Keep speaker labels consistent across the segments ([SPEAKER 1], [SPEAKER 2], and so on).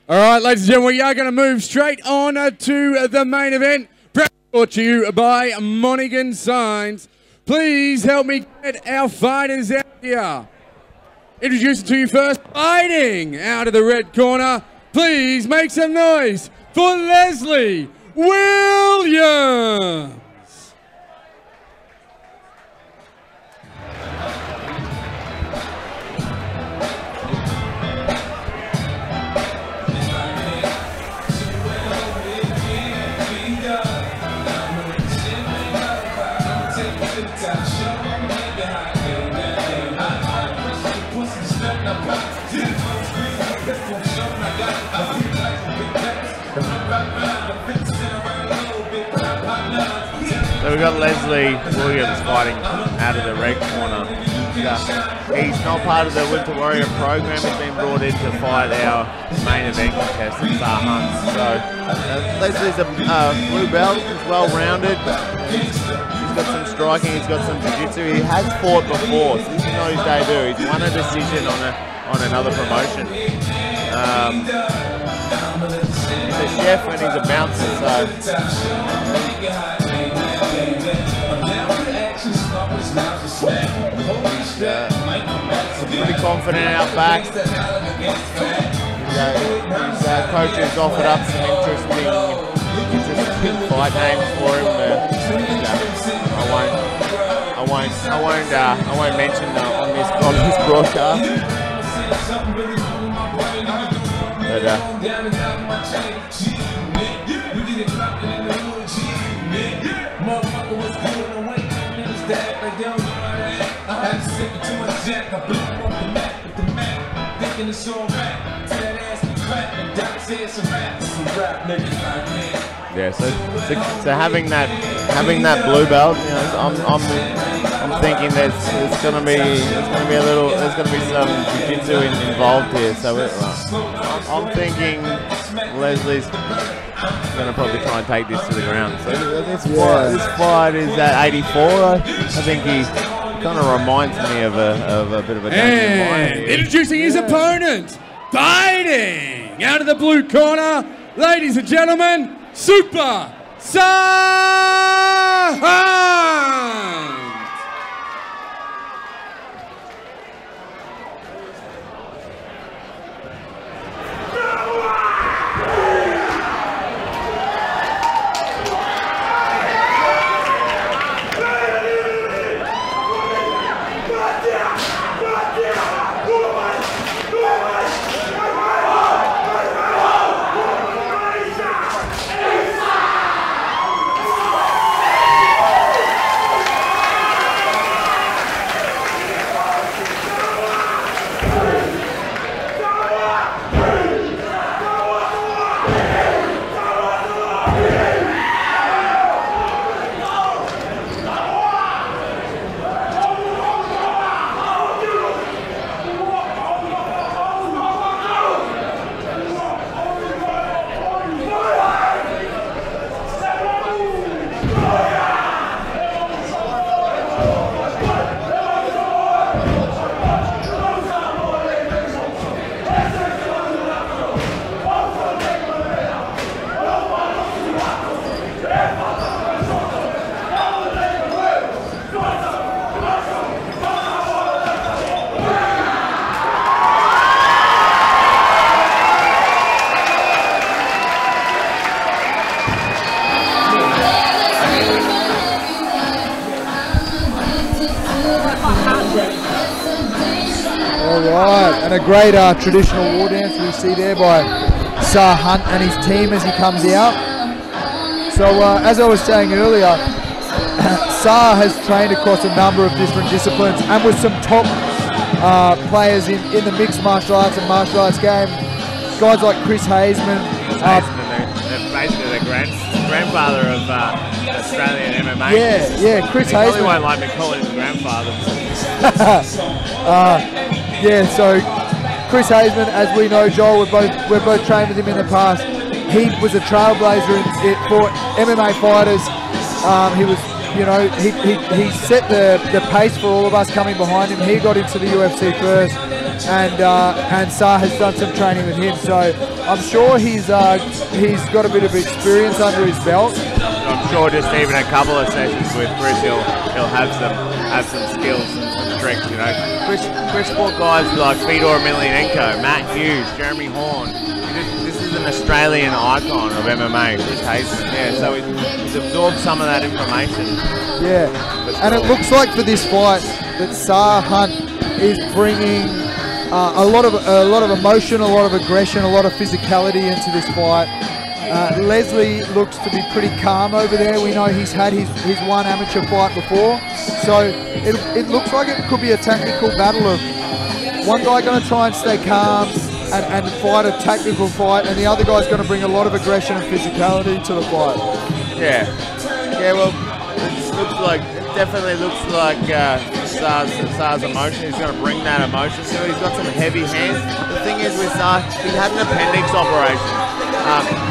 [SPEAKER 1] All right, ladies and gentlemen, we are going to move straight on to the main event. Brought to you by Monaghan Signs. Please help me get our fighters out here. Introducing to you first, fighting out of the red corner. Please make some noise for Leslie Williams.
[SPEAKER 2] So we've got Leslie Williams fighting out of the red corner. He's not part of the Winter Warrior program. He's been brought in to fight our main event contestant, Sar Hunt. So Leslie's a blue belt. He's well-rounded. He's got some striking. He's got some jiu-jitsu. He has fought before, so this is not his debut. He's won a decision on another promotion. He's a chef and he's a bouncer, pretty confident out back. His coach has offered up some interesting fight names for him. I won't mention on this broadcast. Yeah, so having that blue belt, you know, I'm thinking there's gonna be some jiu-jitsu involved here. So I'm thinking Leslie's gonna probably try and take this to the ground. So this fight is at 84. I think he kind of reminds me of a bit of a Daniel Bryan.
[SPEAKER 1] Introducing his opponent, fighting out of the blue corner, ladies and gentlemen, Super Sar Hunt.
[SPEAKER 3] And a great traditional war dance we see there by Sar Hunt and his team as he comes out. So as I was saying earlier, Sar has trained across a number of different disciplines and with some top players in the mixed martial arts and martial arts game. Guys like Chris Hazeman.
[SPEAKER 2] Basically the grandfather of Australian MMA.
[SPEAKER 3] Yeah, Chris Hazeman.
[SPEAKER 2] He probably won't like me calling him grandfather.
[SPEAKER 3] Yeah, so Chris Hazeman, as we know, Joel, we've both trained with him in the past. He was a trailblazer for MMA fighters. He was, you know, he set the pace for all of us coming behind him. He got into the UFC first, and Sar has done some training with him. So I'm sure he's got a bit of experience under his belt.
[SPEAKER 2] I'm sure just even a couple of sessions with Chris, he'll have some skills and some tricks. You know, Chris fought guys like Fedor Emelianenko, Matt Hughes, Jeremy Horn. This is an Australian icon of MMA, Chris Hazeman. Yeah, so he's absorbed some of that information.
[SPEAKER 3] Yeah, and it looks like for this fight that Sah Hunt is bringing a lot of emotion, a lot of aggression, a lot of physicality into this fight. Leslie looks to be pretty calm over there. We know he's had his one amateur fight before, so it looks like it could be a technical battle of one guy going to try and stay calm and fight a tactical fight, and the other guy's going to bring a lot of aggression and physicality to the fight.
[SPEAKER 2] Yeah, well, it definitely looks like Sah's emotion. He's going to bring that emotion to it. He's got some heavy hands. The thing is with Sah, he had an appendix operation.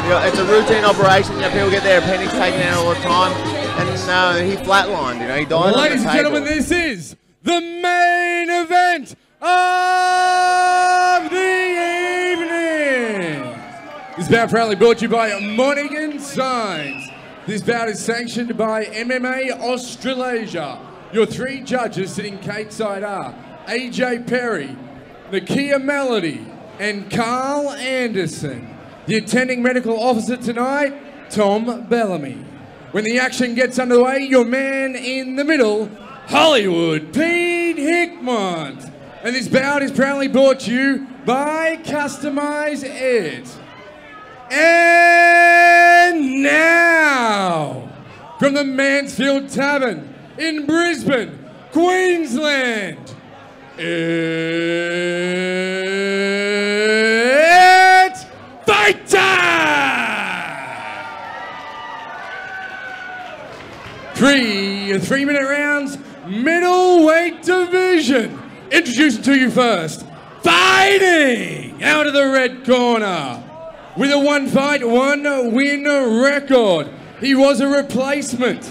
[SPEAKER 2] You know, it's a routine operation. You know, people get their appendix taken out all the time, and he flatlined. You know, he died.
[SPEAKER 1] Ladies and gentlemen, this is the main event of the evening. This bout proudly brought to you by Monaghan Signs. This bout is sanctioned by MMA Australasia. Your three judges sitting Cateside are AJ Perry, Nakia Melody, and Carl Anderson. The attending medical officer tonight, Tom Bellamy. When the action gets underway, your man in the middle, Hollywood Pete Hickmont. And this bout is proudly brought to you by Customize It. And now, from the Mansfield Tavern in Brisbane, Queensland, it's fight time! 3-minute rounds, middleweight division. Introducing to you first, fighting out of the red corner. With a 1-fight, 1-win record. He was a replacement.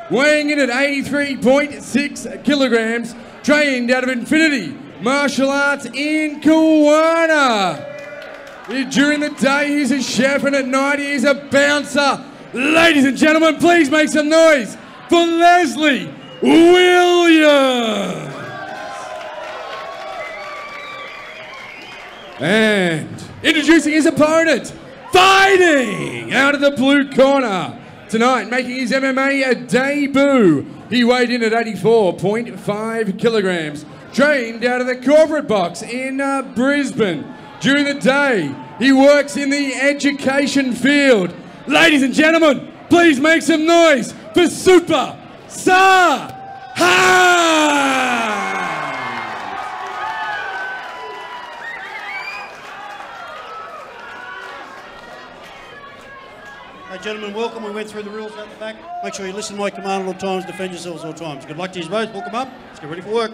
[SPEAKER 1] Weighing in at 83.6 kilograms, trained out of Infinity Martial Arts in Kiwana. During the day, he's a chef, and at night, he's a bouncer. Ladies and gentlemen, please make some noise for Leslie Williams. And introducing his opponent, fighting out of the blue corner. Tonight, making his MMA debut. He weighed in at 84.5 kilograms. Trained out of the corporate box in Brisbane. During the day, he works in the education field. Ladies and gentlemen, please make some noise for Super Sah Hunt.
[SPEAKER 4] Hey gentlemen, welcome. We went through the rules out the back. Make sure you listen to my command at all times, defend yourselves at all times. Good luck to you both. Welcome up. Let's get ready for work.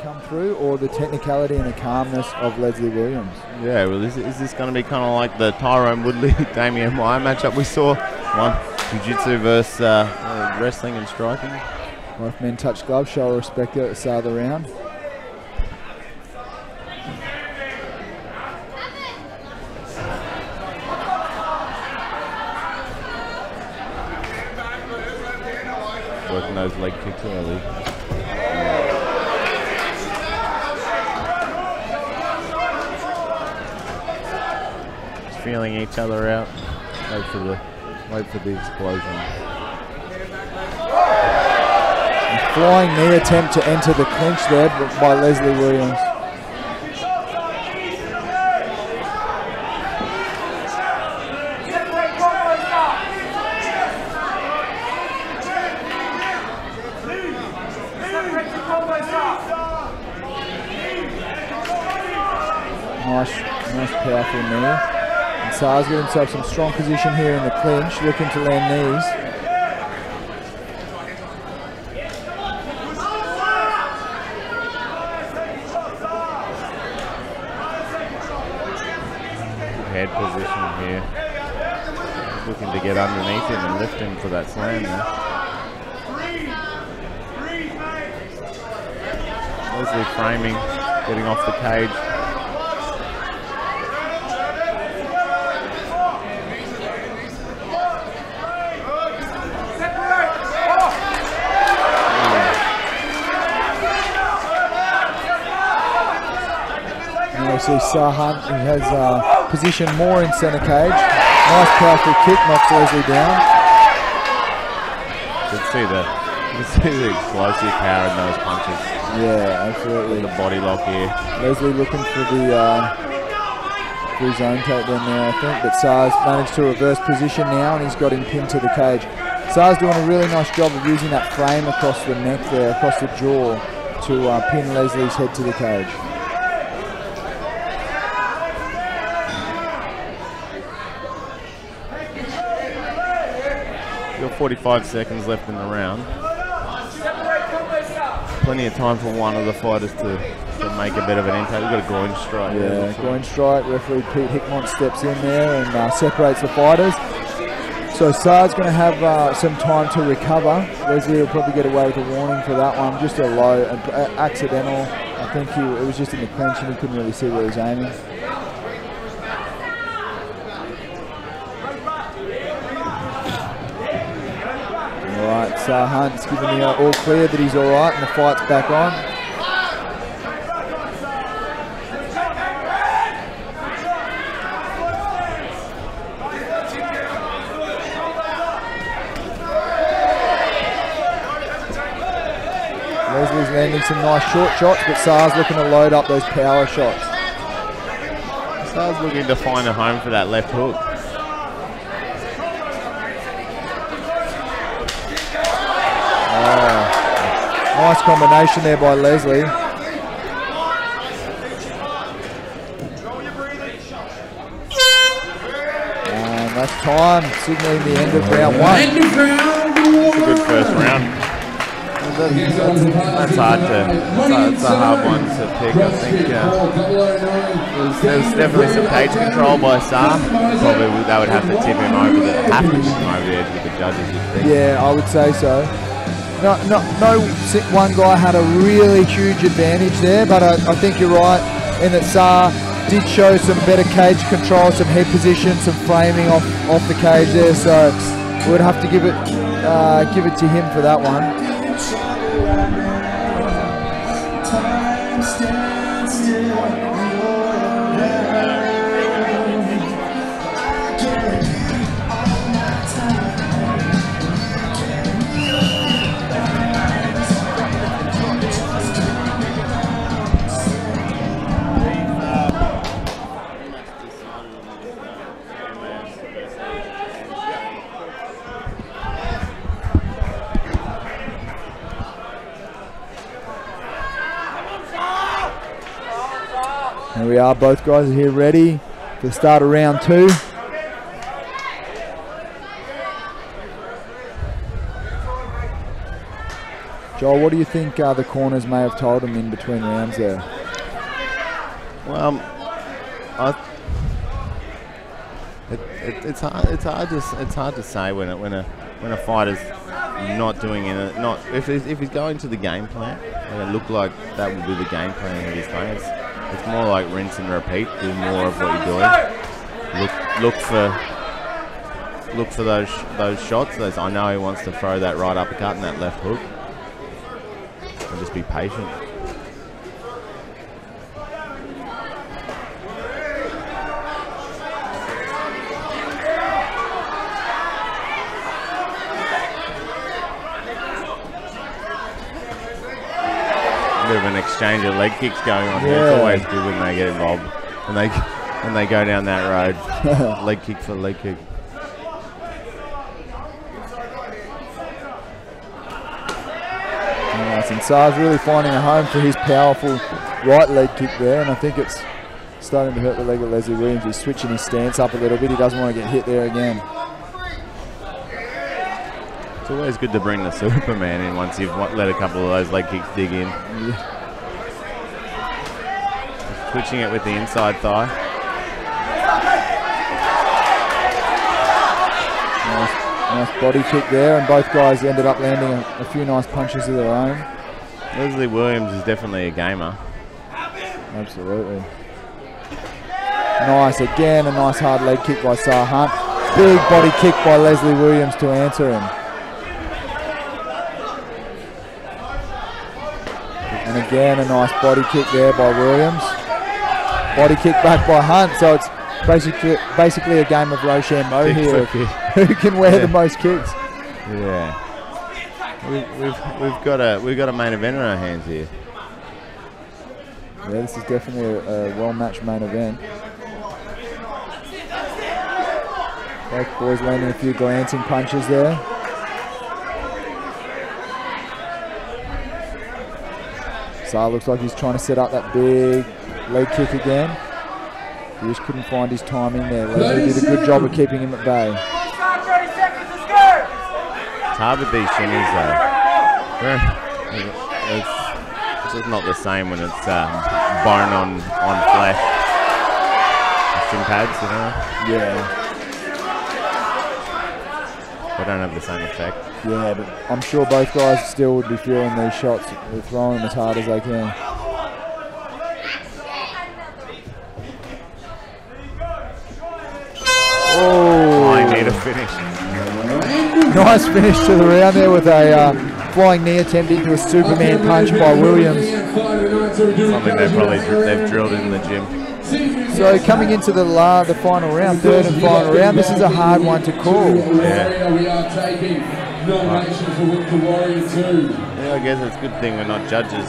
[SPEAKER 3] Come through, or the technicality and the calmness of Leslie Williams?
[SPEAKER 2] Yeah, well, is this going to be kind of like the Tyrone Woodley Damien Meyer matchup we saw? One jiu-jitsu versus wrestling and striking.
[SPEAKER 3] Both men touch gloves, show respect at the start of the round.
[SPEAKER 2] Working those leg kicks early. Just feeling each other out. Wait for the explosion.
[SPEAKER 3] A flying knee attempt to enter the clinch there by Leslie Williams. Nice powerful knee. And Sah's got himself some strong position here in the clinch, looking to land knees.
[SPEAKER 2] Head position here. Looking to get underneath him and lift him for that slam there. Leslie framing, getting off the cage.
[SPEAKER 3] And we see Sahan, he has position more in centre cage. Nice powerful kick, knocks Leslie down.
[SPEAKER 2] You can see the explosive power in those punches.
[SPEAKER 3] Yeah, absolutely.
[SPEAKER 2] The body lock here.
[SPEAKER 3] Leslie looking for his own takedown there, I think, but Sa's managed to reverse position now and he's got him pinned to the cage. Sa's doing a really nice job of using that frame across the neck there, across the jaw, to pin Leslie's head to the cage.
[SPEAKER 2] Got 45 seconds left in the round. Plenty of time for one of the fighters to make a bit of an impact. We've got a groin strike.
[SPEAKER 3] Yeah, groin strike. Referee Pete Hickmont steps in there and separates the fighters. So Sa's going to have some time to recover. Leslie will probably get away with a warning for that one. Just a low, accidental. I think it was just in the clinch and he couldn't really see where he was aiming. Alright, Hunt's giving the all clear that he's alright and the fight's back on. Leslie's landing some nice short shots, but Sa's looking to load up those power shots.
[SPEAKER 2] Sa's looking to find a home for that left hook.
[SPEAKER 3] Nice combination there by Leslie. And that's time, signaling the end of round one.
[SPEAKER 2] It's a good first round. That's hard it's a hard one to pick. I think there's definitely some cage control by Sa. Probably they would have to tip him over the edge with the judges, you'd think.
[SPEAKER 3] Yeah, I would say so. No one guy had a really huge advantage there, but I think you're right in that Sa did show some better cage control, some head position, some framing off the cage there. So we would have to give it to him for that one. Here we are, both guys are here ready for the start of round two. Joel, what do you think the corners may have told him in between rounds there?
[SPEAKER 2] Well, it's hard to say when a fighter's not doing it. If he's going to the game plan, and it looked like that would be the game plan of his fight. It's more like rinse and repeat. Do more of what you're doing. Look for those shots. I know he wants to throw that right uppercut and that left hook. And just be patient. Bit of an exchange of leg kicks going on here. It's always good when they get involved and they go down that road. Leg kick for leg kick.
[SPEAKER 3] Nice, and Sa's really finding a home for his powerful right leg kick there, and I think it's starting to hurt the leg of Leslie Williams. He's switching his stance up a little bit. He doesn't want to get hit there again.
[SPEAKER 2] It's always good to bring the Superman in once you've let a couple of those leg kicks dig in.
[SPEAKER 3] Yeah.
[SPEAKER 2] Twitching it with the inside thigh.
[SPEAKER 3] Nice body kick there, and both guys ended up landing a few nice punches of their own.
[SPEAKER 2] Leslie Williams is definitely a gamer.
[SPEAKER 3] Absolutely. Nice, again, a nice hard leg kick by Sar Hunt. Big body kick by Leslie Williams to answer him. And again, a nice body kick there by Williams. Body kick back by Hunt, so it's basically a game of Rochambeau here. Who can wear the most kicks?
[SPEAKER 2] Yeah. We've got a main event in our hands here.
[SPEAKER 3] Yeah, this is definitely a well-matched main event. Both boys landing a few glancing punches there. Sar looks like he's trying to set up that big leg kick again. He just couldn't find his timing there. Leslie did a good job of keeping him at bay.
[SPEAKER 2] It's hard with these shimmies though. It's just not the same when it's bone on flesh. Shin pads, you know?
[SPEAKER 3] Yeah.
[SPEAKER 2] They don't have the same effect.
[SPEAKER 3] Yeah, but I'm sure both guys still would be feeling these shots. They're throwing them as hard as they can. Oh,
[SPEAKER 2] I need a finish.
[SPEAKER 3] Nice finish to the round there with a flying knee attempt into a Superman punch by Williams.
[SPEAKER 2] Something they've drilled in the gym.
[SPEAKER 3] So coming into the final round, third and final round, this is a hard one to call.
[SPEAKER 2] Yeah. We are taking nomination for Wimp Warrior 2. Yeah, I guess it's a good thing we're not judges.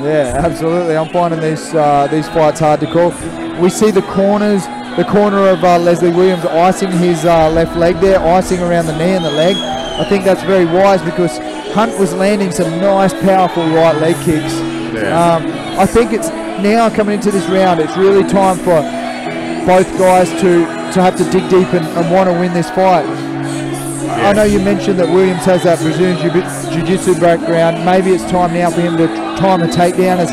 [SPEAKER 3] Yeah, absolutely. I'm finding these fights hard to call. We see the corner of Leslie Williams icing his left leg there, icing around the knee and the leg. I think that's very wise because Hunt was landing some nice, powerful right leg kicks. Yeah. I think it's now coming into this round, it's really time for both guys to have to dig deep and want to win this fight. Yeah. I know you mentioned that Williams has that Brazilian Jiu-Jitsu background. Maybe it's time now for him to time a takedown as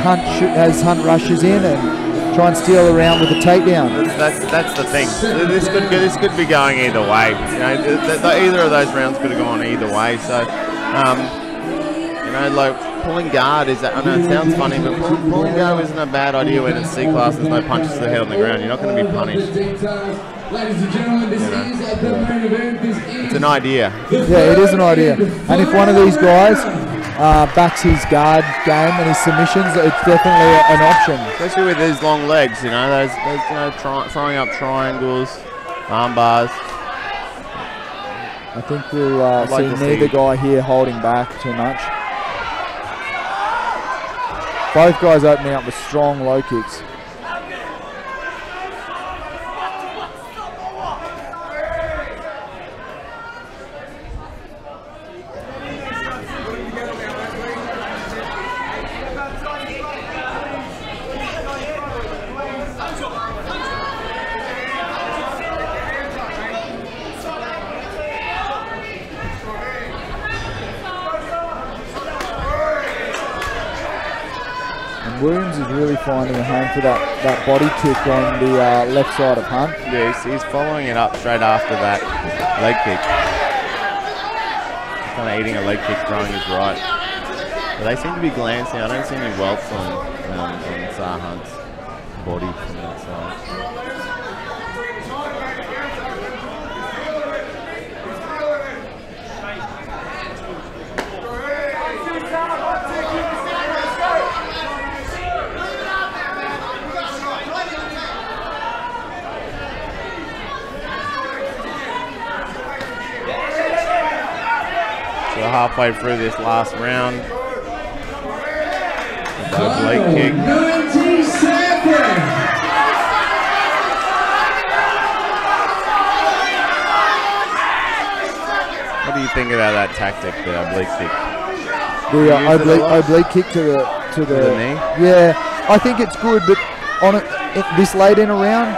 [SPEAKER 3] Hunt rushes in and try and steal around with a takedown.
[SPEAKER 2] That's the thing. This could be going either way. You know, either of those rounds could have gone either way. So, you know, like pulling guard is. I know it sounds funny, but pulling guard isn't a bad idea when it's C-class. There's no punches to the head on the ground. You're not going to be punished.
[SPEAKER 1] Ladies and gentlemen, this is the main event.
[SPEAKER 2] It's an idea.
[SPEAKER 3] Yeah, it is an idea. And if one of these guys backs his guard game and his submissions, it's definitely an option.
[SPEAKER 2] Especially with these long legs, you know, those you know, throwing up triangles, arm bars.
[SPEAKER 3] I think we'll see neither guy here holding back too much. Both guys opening up with strong low kicks. Williams is really finding a home for that body kick on the left side of Hunt.
[SPEAKER 2] Yeah, he's following it up straight after that leg kick. He's kind of eating a leg kick, throwing his right. But they seem to be glancing. I don't see any welts on Sar Hunt's body from that side. So halfway through this last round, leg kick.
[SPEAKER 1] 90 seconds.
[SPEAKER 2] What do you think about that tactic, the oblique kick?
[SPEAKER 3] The oblique kick to the
[SPEAKER 2] knee?
[SPEAKER 3] Yeah, I think it's good, but on this late in a round,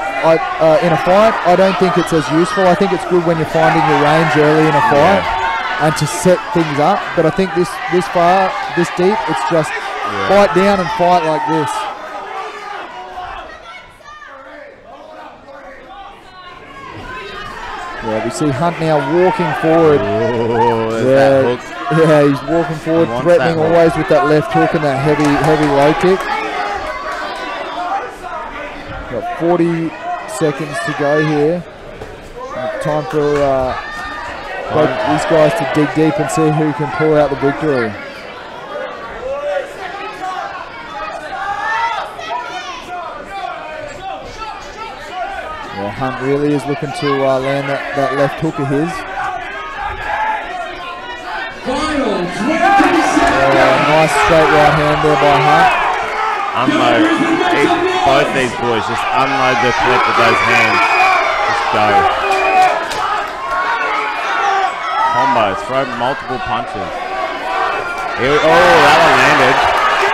[SPEAKER 3] in a fight, I don't think it's as useful. I think it's good when you're finding your range early in a fight. And to set things up, but I think this far, this deep, it's just fight down and fight like this. Yeah, we see Hunt now walking forward.
[SPEAKER 2] Oh, there's that hook.
[SPEAKER 3] Yeah, he's walking forward, threatening always with that left hook and that heavy low kick. Got 40 seconds to go here. Time for both these guys to dig deep and see who can pull out the victory. Yeah, Hunt really is looking to land that left hook of his. Nice straight right hand there by Hunt.
[SPEAKER 2] Unload. Both these boys just unload the clip with those hands. Just go. Combos. Throw multiple punches. Here that one landed.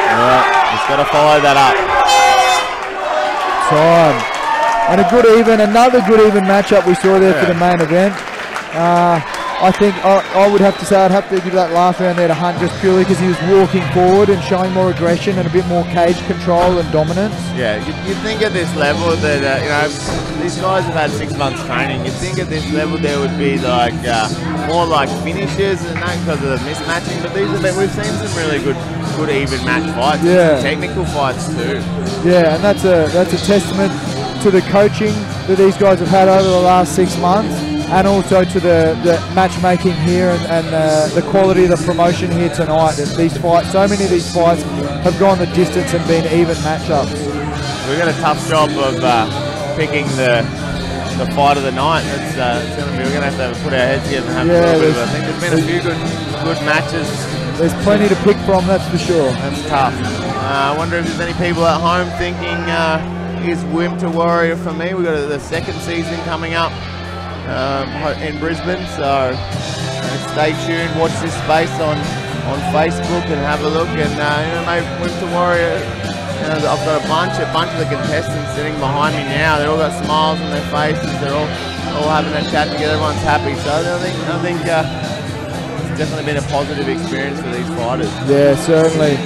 [SPEAKER 2] Yeah, just got to follow that up.
[SPEAKER 3] Time. And another good even matchup we saw there for the main event. I think I would have to say I'd have to give that last round there to Hunt just purely because he was walking forward and showing more aggression and a bit more cage control and dominance.
[SPEAKER 2] Yeah, you'd think at this level that, these guys have had 6 months training. You'd think at this level there would be like more like finishes and that because of the mismatching. But we've seen some really good even match fights.
[SPEAKER 3] Yeah.
[SPEAKER 2] Technical fights too.
[SPEAKER 3] Yeah, and that's a testament to the coaching that these guys have had over the last 6 months. And also to the matchmaking here and the quality of the promotion here tonight. And these fights, so many of these fights have gone the distance and been even matchups.
[SPEAKER 2] We've got a tough job of picking the fight of the night. It's going to be, we're going to have to put our heads together and have a little bit of, I think there's been a few good matches.
[SPEAKER 3] There's plenty to pick from, that's for sure.
[SPEAKER 2] That's tough. I wonder if there's any people at home thinking, is Wimp to Warrior for me? We've got the second season coming up. In Brisbane, so stay tuned, watch this space on Facebook and have a look, and maybe Wimp to Warrior. I've got a bunch of the contestants sitting behind me now. They've all got smiles on their faces. They're all having a chat together. Everyone's happy. So I think it's definitely been a positive experience for these fighters.
[SPEAKER 3] Yeah, certainly.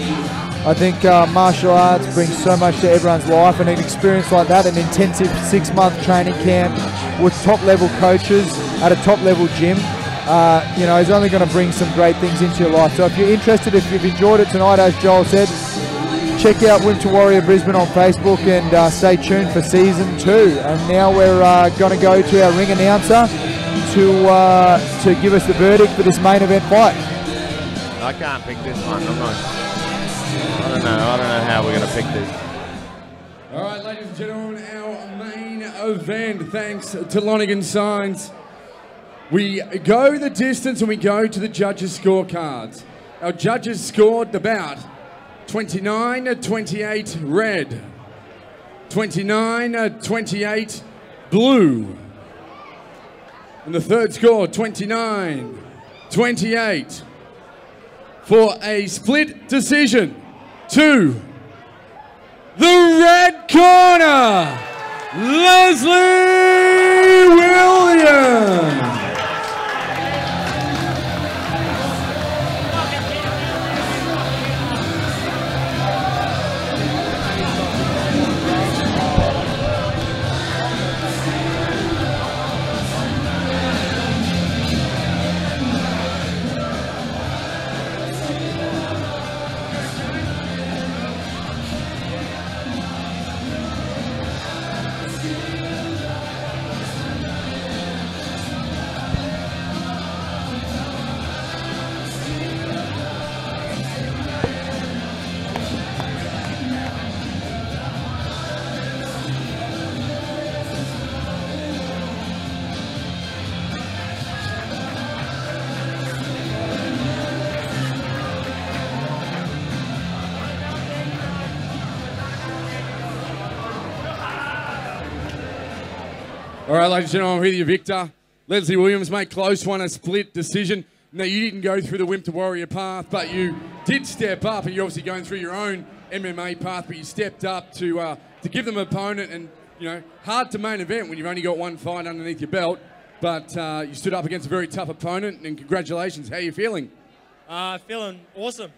[SPEAKER 3] I think martial arts brings so much to everyone's life, and an experience like that, an intensive 6-month training camp with top-level coaches at a top-level gym, is only going to bring some great things into your life. So if you're interested, if you've enjoyed it tonight, as Joel said, check out Wimp to Warrior Brisbane on Facebook and stay tuned for Season 2. And now we're going to go to our ring announcer to give us the verdict for this main event fight.
[SPEAKER 2] I can't pick this one. I don't know how we're going to pick this.
[SPEAKER 1] All right, ladies and gentlemen, our main event, thanks to Lonigan Signs. We go the distance and we go to the judges' scorecards. Our judges scored the bout 29-28 red, 29-28 blue. And the third score, 29-28 for a split decision to the red corner, Leslie Williams. All right, ladies and gentlemen, I'm with you, Victor. Leslie Williams, mate, close one, a split decision. Now, you didn't go through the Wimp to Warrior path, but you did step up, and you're obviously going through your own MMA path, but you stepped up to give them an opponent, and, hard to main event when you've only got one fight underneath your belt, but you stood up against a very tough opponent, and congratulations. How are you feeling?
[SPEAKER 5] Feeling awesome.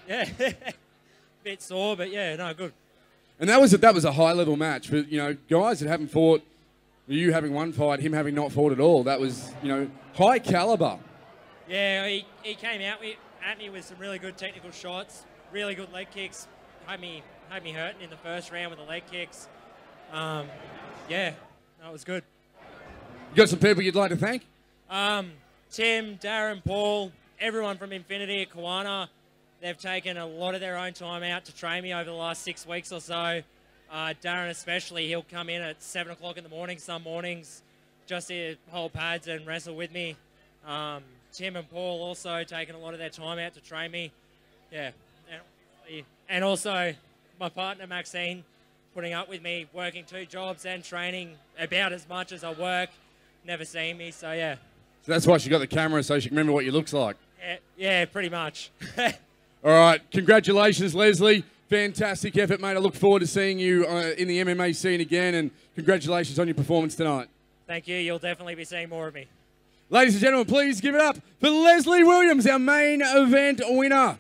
[SPEAKER 5] Yeah. Bit sore, but yeah, no, good.
[SPEAKER 1] And that was a high-level match, but, guys that haven't fought, you having one fight, him having not fought at all, that was, high caliber.
[SPEAKER 5] Yeah, he came out at me with some really good technical shots, really good leg kicks. Had me hurting in the first round with the leg kicks. Yeah, that was good.
[SPEAKER 1] You got some people you'd like to thank?
[SPEAKER 5] Tim, Darren, Paul, everyone from Infinity at Kiwana. They've taken a lot of their own time out to train me over the last 6 weeks or so. Darren especially, he'll come in at 7 o'clock in the morning some mornings just to hold pads and wrestle with me. Tim and Paul also taking a lot of their time out to train me. Yeah. And also my partner Maxine putting up with me, working 2 jobs and training about as much as I work, never seeing me, so yeah.
[SPEAKER 1] So that's why she got the camera, so she can remember what you looks like.
[SPEAKER 5] Yeah, pretty much.
[SPEAKER 1] All right, congratulations, Leslie. Fantastic effort, mate. I look forward to seeing you in the MMA scene again, and congratulations on your performance tonight.
[SPEAKER 5] Thank you. You'll definitely be seeing more of me.
[SPEAKER 1] Ladies and gentlemen, please give it up for Leslie Williams, our main event winner.